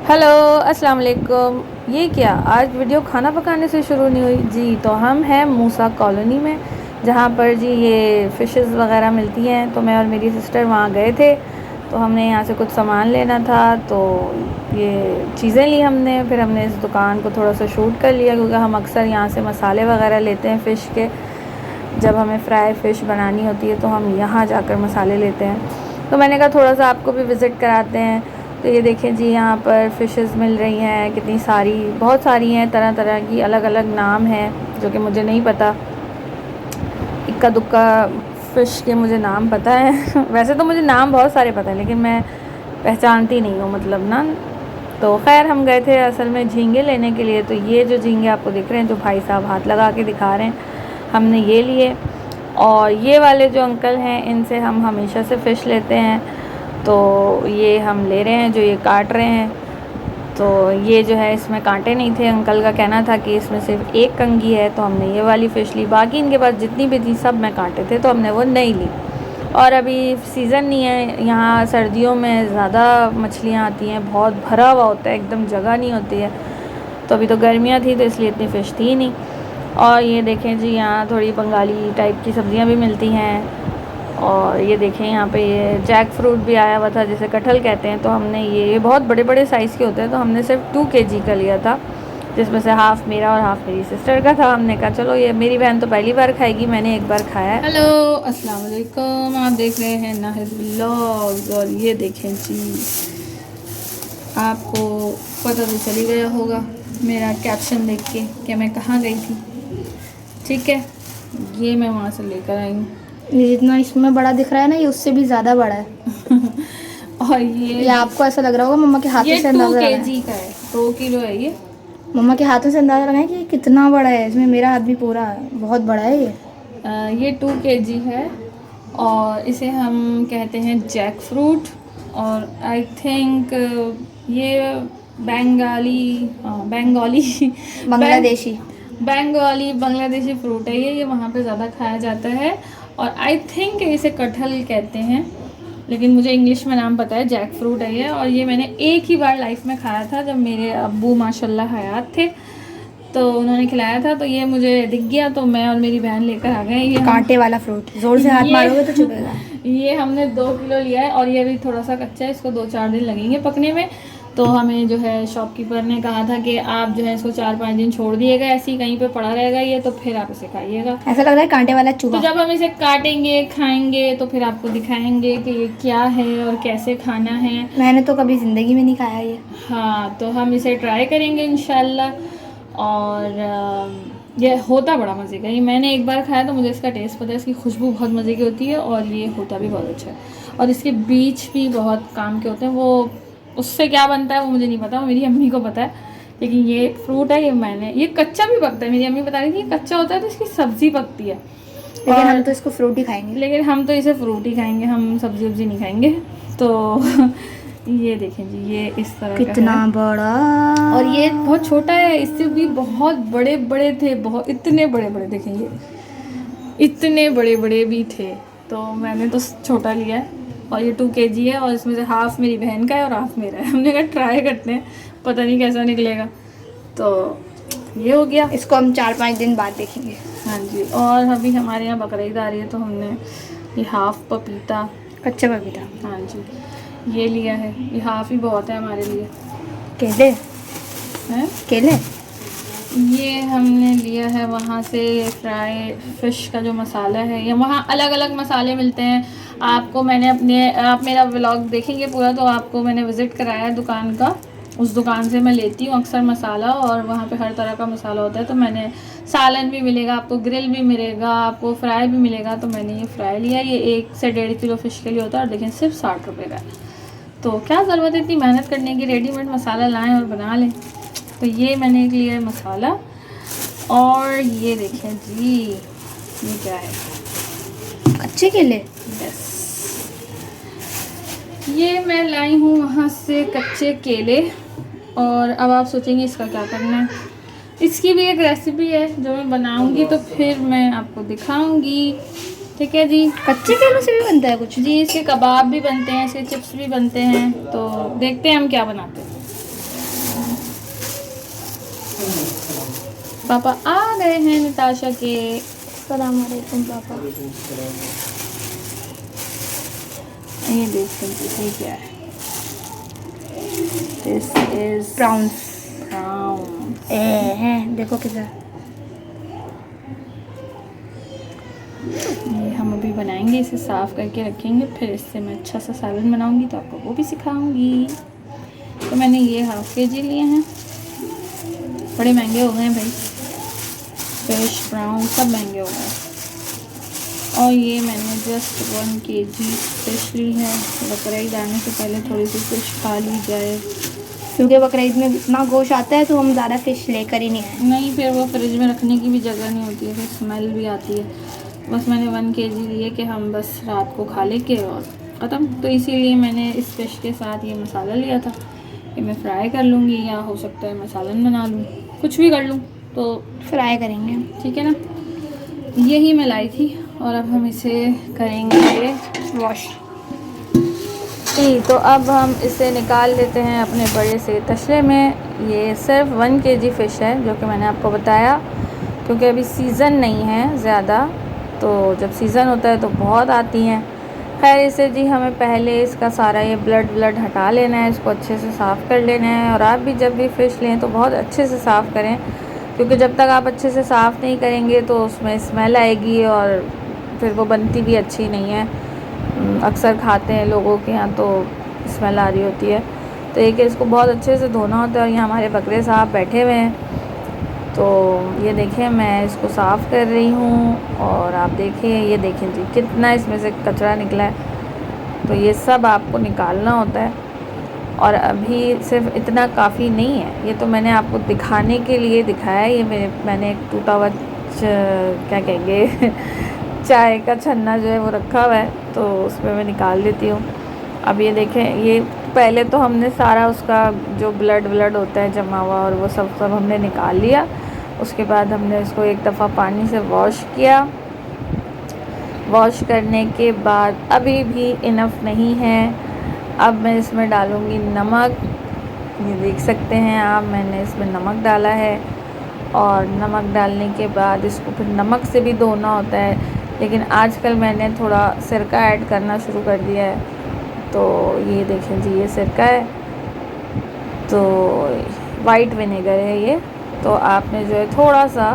Hello अस्सलाम वालेकुम। ये क्या आज वीडियो खाना पकाने से शुरू नहीं हुई जी। तो हम हैं मूसा कॉलोनी में, जहाँ पर जी ये फ़िशेस वगैरह मिलती हैं। तो मैं और मेरी सिस्टर वहाँ गए थे, तो हमने यहाँ से कुछ सामान लेना था, तो ये चीज़ें ली हमने। फिर हमने इस दुकान को थोड़ा सा शूट कर लिया, क्योंकि हम अक्सर यहाँ से मसाले वगैरह लेते हैं फ़िश के। जब हमें फ्राई फ़िश बनानी होती है तो हम यहाँ जाकर मसाले लेते हैं। तो मैंने कहा थोड़ा सा आपको भी विज़िट कराते हैं। तो ये देखें जी, यहाँ पर फ़िशेस मिल रही हैं, कितनी सारी, बहुत सारी हैं, तरह तरह की, अलग अलग नाम हैं जो कि मुझे नहीं पता। इक्का दुक्का फ़िश के मुझे नाम पता है वैसे तो मुझे नाम बहुत सारे पता है, लेकिन मैं पहचानती नहीं हूँ, मतलब ना। तो खैर हम गए थे असल में झींगे लेने के लिए। तो ये जो झींगे आपको दिख रहे हैं, जो भाई साहब हाथ लगा के दिखा रहे हैं, हमने ये लिए। और ये वाले जो अंकल हैं, इनसे हम हमेशा से फ़िश लेते हैं। तो ये हम ले रहे हैं, जो ये काट रहे हैं। तो ये जो है, इसमें कांटे नहीं थे। अंकल का कहना था कि इसमें सिर्फ एक कंगी है, तो हमने ये वाली फ़िश ली। बाकी इनके पास जितनी भी थी सब में कांटे थे, तो हमने वो नहीं ली। और अभी सीज़न नहीं है यहाँ, सर्दियों में ज़्यादा मछलियाँ आती हैं, बहुत भरा हुआ होता है, एकदम जगह नहीं होती है। तो अभी तो गर्मियाँ थी, तो इसलिए इतनी फ़िश थी नहीं। और ये देखें जी, यहाँ थोड़ी बंगाली टाइप की सब्ज़ियाँ भी मिलती हैं। और ये देखें, यहाँ पे ये जैक फ्रूट भी आया हुआ था, जिसे कटहल कहते हैं। तो हमने ये बहुत बड़े बड़े साइज़ के होते हैं, तो हमने सिर्फ 2 kg का लिया था, जिसमें से हाफ़ मेरा और हाफ़ मेरी सिस्टर का था। हमने कहा चलो, ये मेरी बहन तो पहली बार खाएगी, मैंने एक बार खाया है। हेलो अस्सलाम वालेकुम, आप देख रहे हैं नाहिद व्लॉग्स। और ये देखें जी, आपको पता तो चल ही गया होगा मेरा कैप्शन देख के कि मैं कहाँ गई थी। ठीक है, ये मैं वहाँ से लेकर आई हूँ। ये जितना इसमें बड़ा दिख रहा है ना, ये उससे भी ज़्यादा बड़ा है। और ये आपको ऐसा लग रहा होगा मम्मा के हाथों ये से 2 अंदाज़ा लगाएं। kg का है, 2 किलो है ये। मम्मा के हाथों से अंदाज़ा लगाएं कि ये कितना बड़ा है। इसमें मेरा हाथ भी पूरा है, बहुत बड़ा है ये। ये 2 kg है, और इसे हम कहते हैं जैक फ्रूट। और आई थिंक ये बंगाली बांग्लादेशी। बंगाली बांग्लादेशी फ्रूट है ये वहाँ पे ज़्यादा खाया जाता है। और आई थिंक इसे कटहल कहते हैं, लेकिन मुझे इंग्लिश में नाम पता है, जैक फ्रूट है ये। और ये मैंने एक ही बार लाइफ में खाया था, जब मेरे अब्बू माशाल्लाह हयात थे, तो उन्होंने खिलाया था। तो ये मुझे दिख गया, तो मैं और मेरी बहन लेकर आ गए। ये कांटे वाला फ्रूट, जोर से हाथ मारोगे तो चुभेगा। ये हमने 2 किलो लिया है, और ये भी थोड़ा सा कच्चा है, इसको 2-4 दिन लगेंगे पकने में। तो हमें जो है शॉपकीपर ने कहा था कि आप जो है इसको 4-5 दिन छोड़ दिएगा, ऐसे ही कहीं पे पड़ा रहेगा ये, तो फिर आप इसे खाइएगा। ऐसा लग रहा है कांटे वाला तो चूहा। जब हम इसे काटेंगे, खाएंगे, तो फिर आपको दिखाएंगे कि ये क्या है और कैसे खाना है। मैंने तो कभी ज़िंदगी में नहीं खाया ये। हाँ, तो हम इसे ट्राई करेंगे इंशाल्लाह। और ये होता बड़ा मज़े का। ये मैंने एक बार खाया तो मुझे इसका टेस्ट पता है, इसकी खुशबू बहुत मज़े की होती है, और ये होता भी बहुत अच्छा है। और इसके बीज भी बहुत काम के होते हैं। वो उससे क्या बनता है वो मुझे नहीं पता, वो मेरी अम्मी को पता है। लेकिन ये फ्रूट है, ये कच्चा भी पकता है। मेरी अम्मी बता रही थी ये कच्चा होता है तो इसकी सब्ज़ी पकती है, लेकिन हम तो इसको फ्रूट ही खाएंगे। लेकिन हम तो इसे फ्रूट ही खाएंगे, हम सब्जी वब्जी नहीं खाएंगे। तो ये देखें जी, ये इस तरह कितना का है। बड़ा। और ये बहुत छोटा है, इससे भी बहुत बड़े बड़े थे, बहुत इतने बड़े बड़े, देखें ये इतने बड़े बड़े भी थे। तो मैंने तो छोटा लिया है, और ये 2 kg है, और इसमें से हाफ़ मेरी बहन का है और हाफ़ मेरा है। हमने कहा ट्राई करते हैं, पता नहीं कैसा निकलेगा। तो ये हो गया। इसको हम 4-5 दिन बाद देखेंगे। हाँ जी। और अभी हमारे यहाँ बकरीद आ रही है, तो हमने ये हाफ़ पपीता, कच्चा पपीता, हाँ जी, ये लिया है। ये हाफ़ ही बहुत है हमारे लिए। केले हैं, केले ये हमने लिया है वहाँ से फ्राई फ़िश का जो मसाला है। या वहाँ अलग अलग मसाले मिलते हैं। आपको मैंने आप मेरा व्लॉग देखेंगे पूरा, तो आपको मैंने विज़िट कराया है दुकान का। उस दुकान से मैं लेती हूँ अक्सर मसाला, और वहाँ पे हर तरह का मसाला होता है। तो मैंने सालन भी मिलेगा आपको, ग्रिल भी मिलेगा आपको, फ्राई भी मिलेगा। तो मैंने ये फ्राई लिया। ये 1 से 1.5 किलो फ़िश के लिए होता है, और देखें सिर्फ 60 रुपये का है। तो क्या ज़रूरत है इतनी मेहनत करने की, रेडीमेड मसाला लाएँ और बना लें। तो ये मैंने एक लिया है मसाला। और ये देखें जी, ये क्या है, कच्चे केले। बस ये मैं लाई हूँ वहाँ से कच्चे केले। और अब आप सोचेंगे इसका क्या करना है। इसकी भी एक रेसिपी है जो मैं बनाऊँगी, तो फिर मैं आपको दिखाऊँगी। ठीक है जी। कच्चे केलों से भी बनता है कुछ? जी, इसके कबाब भी बनते हैं, इसके चिप्स भी बनते हैं। तो देखते हैं हम क्या बनाते हैं। पापा आ गए हैं नताशा के। अस्सलाम वालेकुम पापा। ये देखते हैं ये क्या है। This is prawns brown. है, देखो किधर। ये हम अभी बनाएंगे, इसे साफ़ करके रखेंगे, फिर इससे मैं अच्छा सा सालन बनाऊंगी तो आपको वो भी सिखाऊंगी। तो मैंने ये हाफ़ केजी लिए हैं, बड़े महंगे हो गए हैं भाई, फिश प्राउन सब महंगे हो गए। और ये मैंने जस्ट 1 केजी फ़िश ली है। बकरीद आने से पहले थोड़ी सी फ़िश खा ली जाए, क्योंकि बकरीद में इतना गोश्त आता है तो हम ज़्यादा फ़िश लेकर ही नहीं आए। नहीं फिर वो फ्रिज में रखने की भी जगह नहीं होती है, फिर स्मेल भी आती है। बस मैंने 1 केजी लिए कि हम बस रात को खा ले के और ख़त्म। तो इसीलिए मैंने इस फ़िश के साथ ये मसाला लिया था कि मैं फ्राई कर लूँगी, या हो सकता है मैं सालन बना लूँ, कुछ भी कर लूँ, तो फ्राई करेंगे। ठीक है ना। यही मैं लाई थी और अब हम इसे करेंगे वॉश। जी। तो अब हम इसे निकाल लेते हैं अपने बड़े से तशले में। ये सिर्फ 1 केजी फ़िश है जो कि मैंने आपको बताया, क्योंकि अभी सीज़न नहीं है ज़्यादा, तो जब सीज़न होता है तो बहुत आती हैं। खैर इसे जी हमें पहले इसका सारा ये ब्लड हटा लेना है, इसको अच्छे से साफ़ कर लेना है। और आप भी जब भी फ़िश लें तो बहुत अच्छे से साफ़ करें, क्योंकि जब तक आप अच्छे से साफ़ नहीं करेंगे तो उसमें स्मेल आएगी और फिर वो बनती भी अच्छी नहीं है। अक्सर खाते हैं लोगों के यहाँ तो स्मेल आ रही होती है। तो एक इसको बहुत अच्छे से धोना होता है। और यहाँ हमारे बकरे साहब बैठे हुए हैं, तो ये देखें मैं इसको साफ़ कर रही हूँ। और आप देखें, ये देखें जी कितना इसमें से कचरा निकला है। तो ये सब आपको निकालना होता है। और अभी सिर्फ इतना काफ़ी नहीं है, ये तो मैंने आपको दिखाने के लिए दिखाया है। ये मैंने एक टूटा हुआ क्या कहेंगे चाय का छन्ना जो है वो रखा हुआ है, तो उसमें मैं निकाल देती हूँ। अब ये देखें, ये पहले तो हमने सारा उसका जो ब्लड होता है जमा हुआ, और वो सब हमने निकाल लिया। उसके बाद हमने इसको एक दफ़ा पानी से वॉश किया। वॉश करने के बाद अभी भी इनफ नहीं है, अब मैं इसमें डालूँगी नमक। ये देख सकते हैं आप, मैंने इसमें नमक डाला है। और नमक डालने के बाद इसको फिर नमक से भी धोना होता है, लेकिन आजकल मैंने थोड़ा सिरका ऐड करना शुरू कर दिया है। तो ये देखें जी, ये सिरका है, तो वाइट विनेगर है ये। तो आपने जो है थोड़ा सा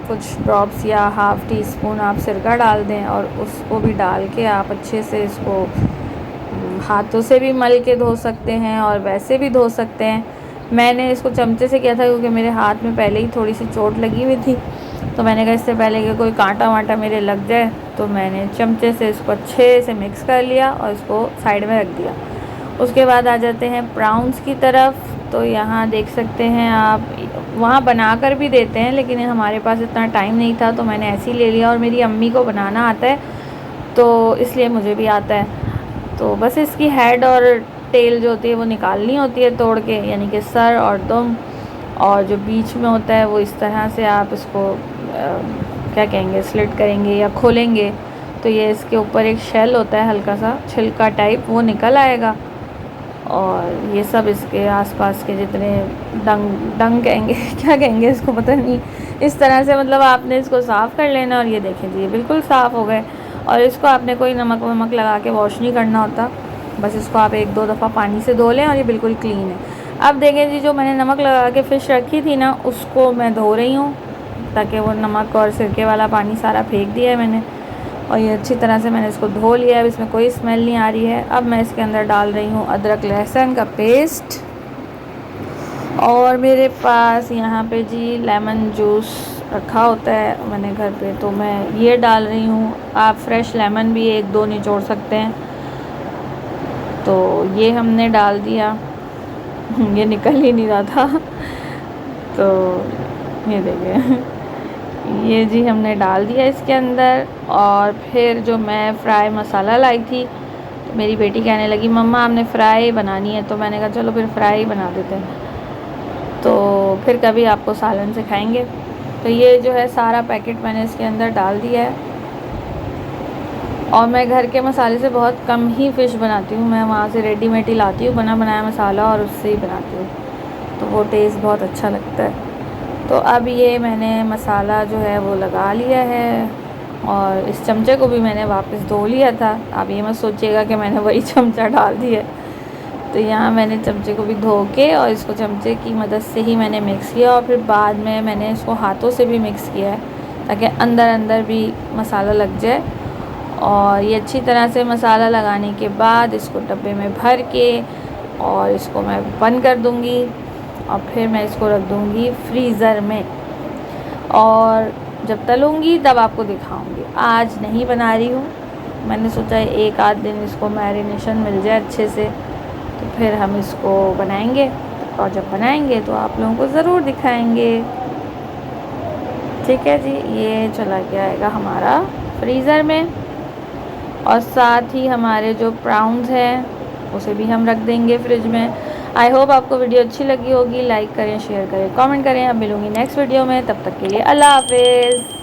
कुछ ड्रॉप्स या हाफ़ टी स्पून आप सिरका डाल दें, और उसको भी डाल के आप अच्छे से इसको हाथों से भी मल के धो सकते हैं और वैसे भी धो सकते हैं। मैंने इसको चमचे से किया था क्योंकि मेरे हाथ में पहले ही थोड़ी सी चोट लगी हुई थी, तो मैंने कहा इससे पहले कि कोई कांटा वांटा मेरे लग जाए, तो मैंने चमचे से इसको अच्छे से मिक्स कर लिया और इसको साइड में रख दिया। उसके बाद आ जाते हैं प्राउंस की तरफ। तो यहाँ देख सकते हैं आप, वहाँ बना कर भी देते हैं, लेकिन हमारे पास इतना टाइम नहीं था तो मैंने ऐसे ही ले लिया। और मेरी अम्मी को बनाना आता है, तो इसलिए मुझे भी आता है। तो बस इसकी हेड और टेल जो होती है वो निकालनी होती है तोड़ के, यानी कि सर और दुम, और जो बीच में होता है वो इस तरह से आप इसको क्या कहेंगे, स्लिट करेंगे या खोलेंगे, तो ये इसके ऊपर एक शेल होता है, हल्का सा छिलका टाइप, वो निकल आएगा। और ये सब इसके आसपास के जितने डंग कहेंगे क्या कहेंगे इसको पता नहीं, इस तरह से मतलब आपने इसको साफ़ कर लेना। और ये देखें जी, ये बिल्कुल साफ़ हो गए। और इसको आपने कोई नमक वमक लगा के वॉश नहीं करना होता, बस इसको आप 1-2 दफ़ा पानी से धो लें और ये बिल्कुल क्लीन है। अब देखें जी, जो मैंने नमक लगा के फ़िश रखी थी ना, उसको मैं धो रही हूँ, ताकि वो नमक और सिरके वाला पानी सारा फेंक दिया है मैंने। और ये अच्छी तरह से मैंने इसको धो लिया है, अब इसमें कोई स्मेल नहीं आ रही है। अब मैं इसके अंदर डाल रही हूँ अदरक लहसुन का पेस्ट, और मेरे पास यहाँ पे जी लेमन जूस रखा होता है मैंने घर पे, तो मैं ये डाल रही हूँ। आप फ्रेश लेमन भी 1-2 निचोड़ सकते हैं। तो ये हमने डाल दिया, ये निकल ही नहीं रहा था तो ये देखिए, ये जी हमने डाल दिया इसके अंदर। और फिर जो मैं फ्राई मसाला लाई थी, तो मेरी बेटी कहने लगी मम्मा हमने फ़्राई बनानी है, तो मैंने कहा चलो फिर फ्राई बना देते हैं, तो फिर कभी आपको सालन से खाएंगे। तो ये जो है सारा पैकेट मैंने इसके अंदर डाल दिया है। और मैं घर के मसाले से बहुत कम ही फ़िश बनाती हूँ, मैं वहाँ से रेडीमेड ही लाती हूँ बना बनाया मसाला, और उससे ही बनाती हूँ, तो वो टेस्ट बहुत अच्छा लगता है। तो अब ये मैंने मसाला जो है वो लगा लिया है और इस चमचे को भी मैंने वापस धो लिया था। आप ये मत सोचिएगा कि मैंने वही चमचा डाल दिया। तो यहाँ मैंने चमचे को भी धो के और इसको चमचे की मदद से ही मैंने मिक्स किया और फिर बाद में मैंने इसको हाथों से भी मिक्स किया है ताकि अंदर अंदर भी मसाला लग जाए। और ये अच्छी तरह से मसाला लगाने के बाद इसको डब्बे में भर के और इसको मैं बंद कर दूँगी और फिर मैं इसको रख दूँगी फ्रीज़र में और जब तलूँगी तब आपको दिखाऊँगी। आज नहीं बना रही हूँ, मैंने सोचा एक आध दिन इसको मैरिनेशन मिल जाए अच्छे से तो फिर हम इसको बनाएंगे और जब बनाएंगे तो आप लोगों को ज़रूर दिखाएंगे। ठीक है जी, ये चला गया आएगा हमारा फ्रीज़र में और साथ ही हमारे जो प्राउन्स हैं उसे भी हम रख देंगे फ्रिज में। आई होप आपको वीडियो अच्छी लगी होगी। लाइक करें, शेयर करें, कमेंट करें। अब मिलूँगी नेक्स्ट वीडियो में, तब तक के लिए अल्लाह हाफिज़।